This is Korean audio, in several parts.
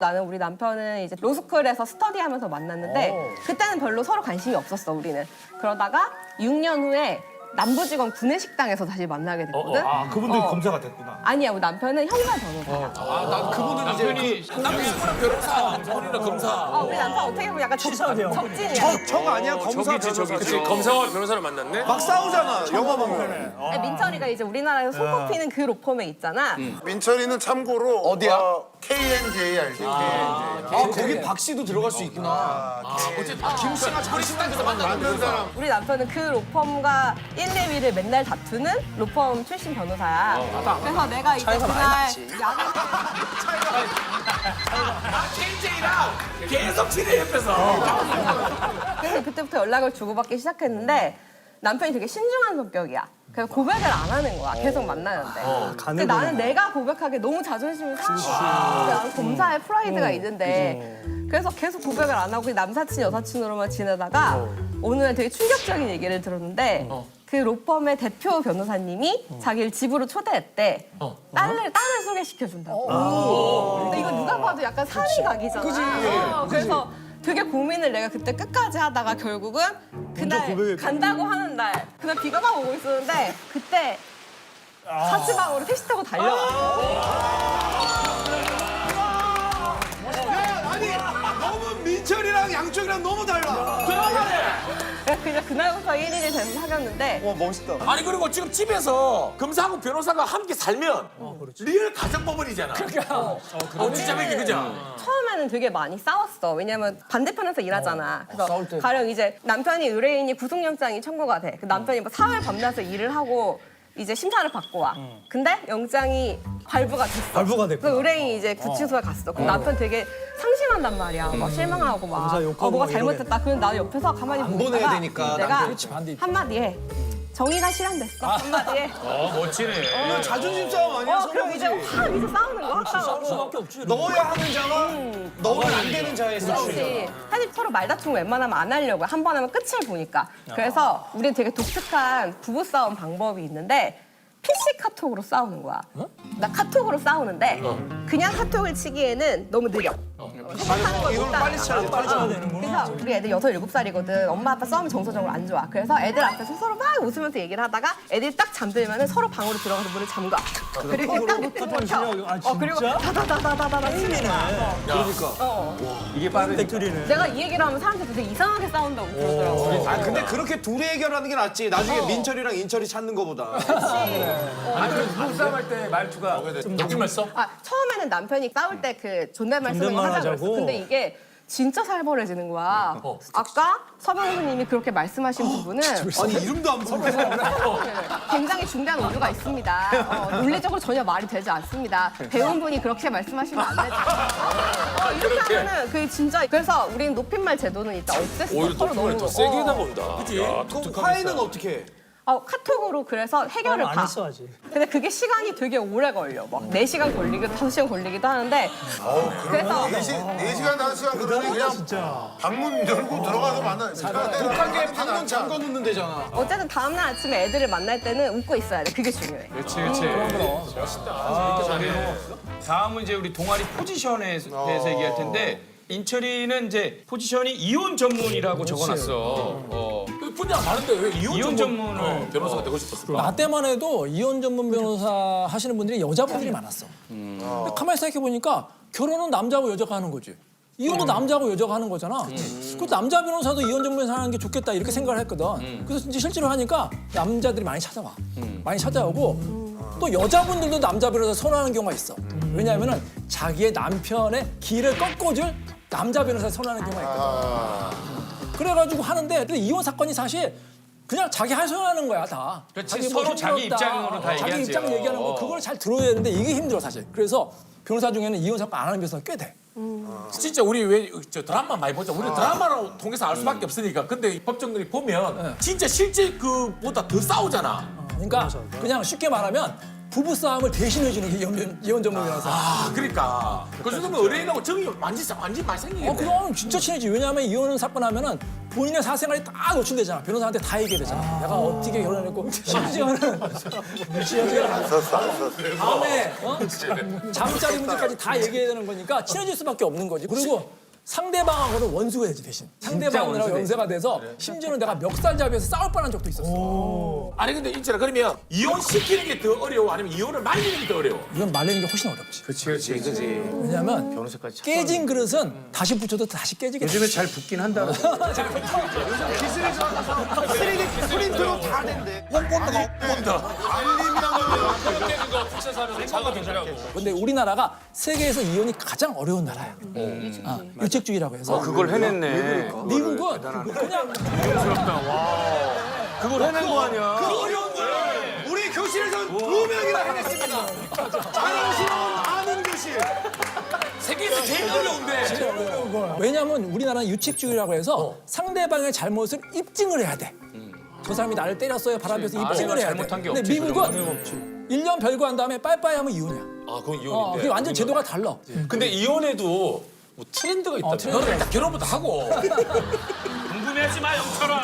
나는 우리 남편은 이제 로스쿨에서 스터디하면서 만났는데 그때는 별로 서로 관심이 없었어 우리는. 그러다가 6년 후에 남부지검 구내식당에서 다시 만나게 됐거든. 아, 그분도 검사가 됐구나. 아니야, 우리 남편은 형사 변호사야. 난 그분은 이제 남편이랑 변호사, 본인은 검사. 우리 남편 어떻게 보면 약간 적진이야. 적 아니야? 검사 변호사. 그치, 검사와 변호사를 만났네. 막 싸우잖아. 영화 보면. 민철이가 이제 우리나라에서 손꼽히는 그 로펌에 있잖아. 민철이는 참고로 어디야? KNJ 알지? 거기 박 씨도 들어갈 수 있구나. 어쨌든 김 씨가 자리식당에서 만난 사람. 우리 남편은 그 로펌과 1, 2위를 맨날 다투는 로펌 출신 변호사야. 그래서 내가 이제 그날 KJ랑 계속 친해 옆에서. 그래서 그때부터 연락을 주고받기 시작했는데 남편이 되게 신중한 성격이야. 그래서 고백을 안 하는 거야. 계속 만나는데. 근데 나는 내가 고백하기 너무 자존심이 상해. 나는 검사의 프라이드가 있는데. 그래서 계속 고백을 안 하고 남사친, 여사친으로만 지내다가 어느 날 되게 충격적인 얘기를 들었는데 그 로펌의 대표 변호사님이 자기를 집으로 초대했대. 딸을 소개시켜준다고. 근데 이거 누가 봐도 약간 살인각이잖아. 그래서 되게 고민을 내가 그때 끝까지 하다가 결국은 그날 간다고 하는 날 그날 비가 막 오고 있었는데 그때 자취방으로 택시 타고 달려왔어. 아니, 너무 민철이랑 양쪽이랑 너무 달라. 그냥 그날부터 1일이 돼서 사귀었는데 와, 멋있다. 아니 그리고 지금 집에서 검사하고 변호사가 함께 살면 리얼 가정법원이잖아. 그러니까. 진짜 맥이 그죠? 처음에는 되게 많이 싸웠어. 왜냐면 반대편에서 일하잖아. 그래서 가령 이제 남편이 의뢰인이 구속영장이 청구가 돼. 그 남편이 뭐 사흘 밤낮을 일을 하고 이제 심사를 받고 와. 근데 영장이 발부가 됐어. 발부가 됐구나. 그 의뢰인이 이제 구치소에 갔어. 그럼 남편 되게 상심한단 말이야. 막 실망하고 막 욕하고 뭐가 막 잘못됐다. 그럼 나는 옆에서 가만히 보고 보내야 있다가 되니까, 내가 반대 입장. 한마디 해. 정의가 실현됐어. 한마디 해. 멋지네. 이거 자존심 싸움 아니야? 그럼 이제 확 이제 싸우는 거야. 수밖에 없지. 넣어야 하는 자와 넣으면 안 되는 자의 싸움. 그렇지. 사실 서로 말다툼 웬만하면 안 하려고 한 번 하면 끝을 보니까. 그래서 우리는 되게 독특한 부부싸움 방법이 있는데 PC 카톡으로 싸우는 거야. 나 카톡으로 싸우는데 그냥 카톡을 치기에는 너무 느려. 생각하는 걸 이걸 못 빨리 따라. 쳐야 돼. 그래서 우리 애들 6, 7살이거든. 엄마 아빠 싸움이 정서적으로 안 좋아. 그래서 애들 앞에서 서로 막 웃으면서 얘기를 하다가 애들이 딱 잠들면 서로 방으로 들어가서 문을 잠가. 그리고 딱 노트북을 켜. 아, 진짜? 그리고 다다다다다다 치는 거야. 이게 빠른 팩토리네. 내가 이 얘기를 하면 사람들이 되게 이상하게 싸운다고 그러더라고. 아, 근데 그렇게 둘이 해결하는 게 낫지. 나중에 민철이랑 인철이 찾는 거보다. 아니 그래서 부부싸움 할 때 말투가 높임말 써? 처음에는 남편이 싸울 때 그 존댓말 쓰는 거 존댓말 하자고 하자고? 했어. 근데 이게 진짜 살벌해지는 거야. 아까 서 변호사님이 그렇게 말씀하신 부분은 아니, 이름도 안 부르고. 굉장히 중대한 오류가 있습니다. 논리적으로 전혀 말이 되지 않습니다. 배우분이 그렇게 말씀하시면 안 되죠. 이렇게 하면은 그게 진짜 그래서 우리는 높임말 제도는 일단 없앴어. 오히려 서로 높임말 더 세게 나본다. 그치? 그럼 화해는 어떻게 해? 카톡으로 그래서 해결을 안 봐. 했어 아직. 근데 그게 시간이 되게 오래 걸려. 막 4시간 걸리기도 5시간 걸리기도 하는데 그래서 4시간, 5시간 그러면 그냥 진짜. 방문 열고 들어가서 만나. 독하게 방문 잠궈 놓는 데잖아. 어쨌든 다음날 아침에 애들을 만날 때는 웃고 있어야 돼. 그게 중요해. 그렇지. 다음은 이제 우리 동아리 포지션에 대해서 얘기할 텐데 인철이는 이제 포지션이 이혼 전문이라고 적어놨어. 분야가 많은데 왜 이혼 전문을 변호사가 되고 싶었을까? 나 때만 해도 이혼 전문 변호사 하시는 분들이 여자분들이 많았어. 근데 가만히 생각해 보니까 결혼은 남자하고 여자가 하는 거지. 이혼도 남자하고 여자가 하는 거잖아. 그 남자 변호사도 이혼 전문 변호사 하는 게 좋겠다 이렇게 생각을 했거든. 그래서 이제 실제로 하니까 남자들이 많이 찾아와. 많이 찾아오고 또 여자분들도 남자 변호사 선호하는 경우가 있어. 왜냐하면은 자기의 남편의 길을 꺾어줄 남자 변호사 선호하는 경우가 있거든. 그래가지고 하는데 근데 이혼 사건이 사실 그냥 자기 하소연하는 거야 다. 그렇지, 자기 서로 자기 힘들었다. 입장으로 다 자기 얘기하지. 입장 얘기하는 거 그걸 잘 들어야 되는데 이게 힘들어 사실. 그래서 변호사 중에는 이혼 사건 안 하는 변호사가 꽤 돼. 진짜 우리 왜 저 드라마 많이 보자. 우리 드라마로 통해서 알 수밖에 없으니까. 근데 이 법정들이 보면 진짜 실제 그보다 더 싸우잖아. 그러니까 그냥 쉽게 말하면 부부 싸움을 대신해주는 게 이혼 전문 변호사. 아, 그러니까. 그 정도면 의뢰인하고 정이 완전 많이 생기겠네. 그럼 진짜 친해지. 왜냐하면 이혼 사건 하면은 본인의 사생활이 다 노출되잖아. 변호사한테 다 얘기해야 되잖아. 내가 어떻게 결혼했고 심지어는 안 썼어. 다음에 잠자리 문제까지 다 얘기해야 되는 거니까 친해질 수밖에 없는 거지. 그리고 상대방하고는 원수가 되지 대신. 상대방하고 연세가 돼서 심지어는 내가 멱살잡이에서 싸울 뻔한 적도 있었어. 아니 근데 인철아 그러면 이혼시키는 게 더 어려워 아니면 이혼을 말리는 게 더 어려워? 이건 말리는 게 훨씬 어렵지. 그렇지. 왜냐면 깨진 그릇은 다시 붙여도 다시 깨지게 돼. 요즘에 잘 붙긴 한다. 기술이 좋아서 3D 프린트로 다 된대. 근데 우리나라가 세계에서 이혼이 가장 어려운 나라야. 유책주의라고 해서. 그걸 해냈네. 미국은 그냥 그걸 해낸 거 아니야. 우리 교실에서 2명이나 해냈습니다. 자랑스러운 아는 교실. 세계에서 제일 어려운데. 왜냐하면 우리나라는 유책주의라고 해서 상대방의 잘못을 입증을 해야 돼. 저 사람이 나를 때렸어요 바람에서 입증을 해야 돼. 잘못한 게 근데 없지, 미국은 1년 별거한 다음에 빠이빠이 하면 이혼이야. 아 그건 그게 이혼인데. 완전 제도가 달라. 근데 이혼에도 뭐 트렌드가 있다. 너는 일단 결혼부터 하고. 궁금해하지 마, 영철아.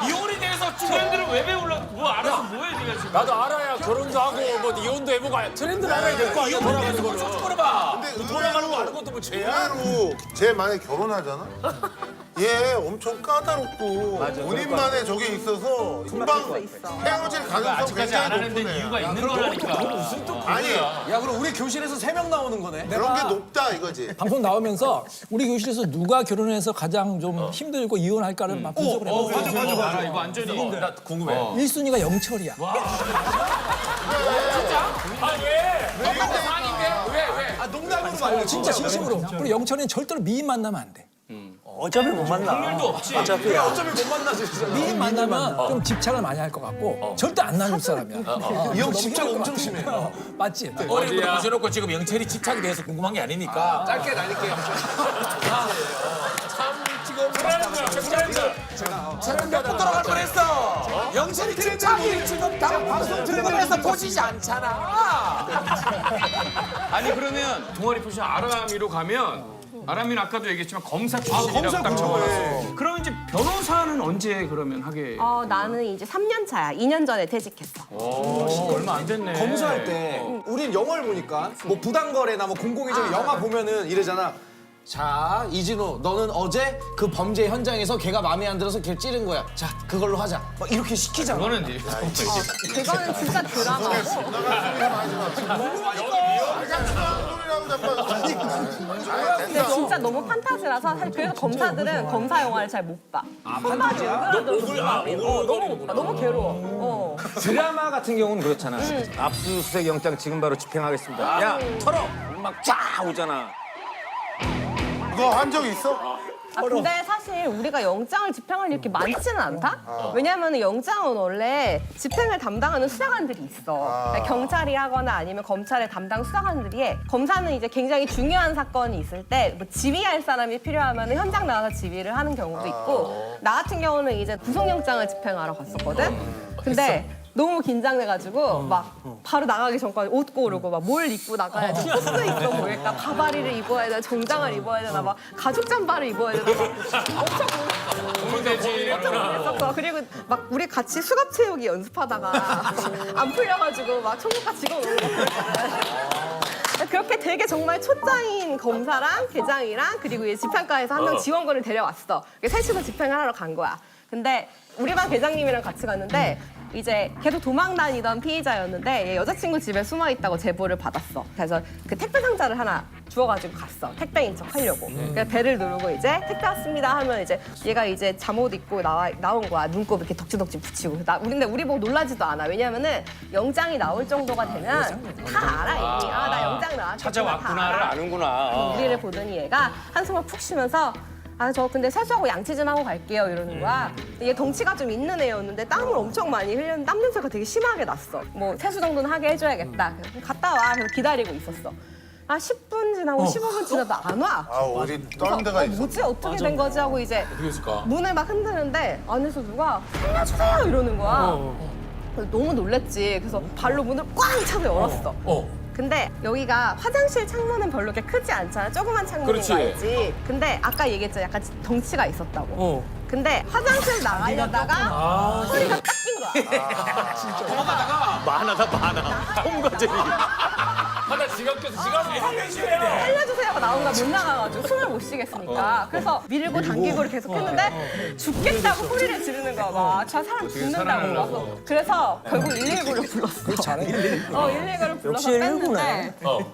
이혼에 대해서 트렌드를 왜 배울라? 뭐 알아서 뭐해, 네가 지금. 나도 알아야 결혼도 하고 뭐 이혼도 해보고 트렌드를 알아야 될 거 아니야. 돌아가는 거를. 물어봐. 근데 돌아가는 거 아는 것도 뭐 죄야. 의외로 쟤 만약에 결혼하잖아? 얘 엄청 까다롭고 본인만의 저게 있어서 금방 헤어질 가능성 아직까지 굉장히 안 하는 높은 데는 애야. 이유가 있는 거라니까. 아니 야 그럼 우리 교실에서 3명 나오는 거네. 그런 게 높다 이거지. 방송 나오면서 우리 교실에서 누가 결혼해서 가장 좀 힘들고 이혼할까를 막 분석을 해봤어요. 맞아. 이거 완전히. 나 궁금해. 1순위가 영철이야. 아 왜? 아닌데? 왜? 아 농담으로 말려. 진짜 진심으로. 그리고 영철이는 절대로 미인 만나면 안 돼. 어차피 못 만나. 확률도 없지. 그래 어차피 못 만나지. 진짜. 미인 만나면 좀 집착을 많이 할 것 같고 절대 안 나눌 사람이야. 이 형 집착 엄청 심해. 맞지? 어리부터 모셔놓고 지금 영철이 집착에 대해서 궁금한 게 아니니까. 짧게 날릴게요. 트렌드 못 돌아갈 뻔했어. 영철이 집착이 지금 다 방송 트렌드에서 보시지 않잖아. 아니 그러면 동아리 포지션 아람이로 가면 아람이는 아까도 얘기했지만 검사 출신이라고 검사 딱 그거. 적어놨어. 그럼 이제 변호사는 언제 그러면 하게? 나는 이제 3년 차야. 2년 전에 퇴직했어. 얼마 안 됐네. 검사할 때 우린 영화를 보니까 뭐 부당거래나 뭐 공공의적인 영화 보면은 이러잖아. 자 이진호 너는 어제 그 범죄 현장에서 걔가 마음에 안 들어서 걔를 찌른 거야. 자 그걸로 하자. 막 이렇게 시키잖아. 그거는 이제 그거는 진짜 드라마고. 근데 진짜 너무 판타지라서 사실 그래서 검사들은 검사 영화를 잘 못 봐. 한마디 너무 괴로워. 드라마 같은 경우는 그렇잖아. 압수수색 영장 지금 바로 집행하겠습니다. 야, 털어! 막 쫙 오잖아. 그거 한 적 있어? 근데 사실 우리가 영장을 집행할 일이 이렇게 많지는 않다? 왜냐면 영장은 원래 집행을 담당하는 수사관들이 있어. 그러니까 경찰이 하거나 아니면 검찰의 담당 수사관들이 해. 검사는 이제 굉장히 중요한 사건이 있을 때 뭐 지휘할 사람이 필요하면 현장 나가서 지휘를 하는 경우도 있고 나 같은 경우는 이제 구속영장을 집행하러 갔었거든? 근데 너무 긴장돼가지고 막 바로 나가기 전까지 옷 고르고 막 뭘 입고 나가야 돼 코스 있어 보일까 가바리를 입어야 되나 정장을 입어야 되나 막 가죽 잠바를 입어야 되나 막 엄청 고민했었어. 그리고 막 우리 같이 수갑 채우기 연습하다가 안 풀려가지고 막 총무과 직원 오는 거 그렇게 되게 정말 초짜인 검사랑 계장이랑 그리고 이제 집행과에서 한 명 지원군을 데려왔어. 셋이서 집행을 하러 간 거야. 근데 우리 반 계장님이랑 같이 갔는데 이제 계속 도망 다니던 피의자였는데 얘 여자친구 집에 숨어 있다고 제보를 받았어. 그래서 그 택배 상자를 하나 주워가지고 갔어. 택배인 척 하려고. 그래서 배를 누르고 이제 택배 왔습니다 하면 이제 얘가 이제 잠옷 입고 나온 거야. 눈곱 이렇게 덕지덕지 붙이고. 근데 우리 보고 놀라지도 않아. 왜냐면은 영장이 나올 정도가 되면 다 알아 이미. 아 나 영장 나왔구나. 찾아왔구나를 아는구나. 우리를 보더니 얘가 한숨을 푹 쉬면서 저 근데 세수하고 양치 좀 하고 갈게요 이러는 거야. 얘 덩치가 좀 있는 애였는데 땀을 엄청 많이 흘렸는데 땀 냄새가 되게 심하게 났어. 뭐 세수 정도는 하게 해줘야겠다. 그래서 갔다 와. 그래서 기다리고 있었어. 10분 지나고 15분 지나도 안 와. 아 어디 다른 데가 있어. 뭐지? 어떻게 된 거지? 하고 이제 어떻게 했을까? 문을 막 흔드는데 안에서 누가 살려주세요 이러는 거야. 그래서 너무 놀랬지. 그래서 발로 문을 꽝 차서 열었어. 근데 여기가 화장실 창문은 별로 그렇게 크지 않잖아. 조그만 창문인 그렇지. 거 알지? 근데 아까 얘기했잖아. 약간 덩치가 있었다고. 근데 화장실 나가려다가 허리가 딱 낀 거야. 많아. 톰과 제리. 하다 지갑 껴서 지갑 살려주세요 하고 나온 거야. 못 나가가지고 숨을 못 쉬겠으니까. 그래서 밀고 당기고를 계속 했는데 죽겠다고 소리를 지르는 거야. 막 저 사람 죽는다고 막. 그래서 결국 119를 불렀어. 119를 불러서 역시 119 네. 뺐는데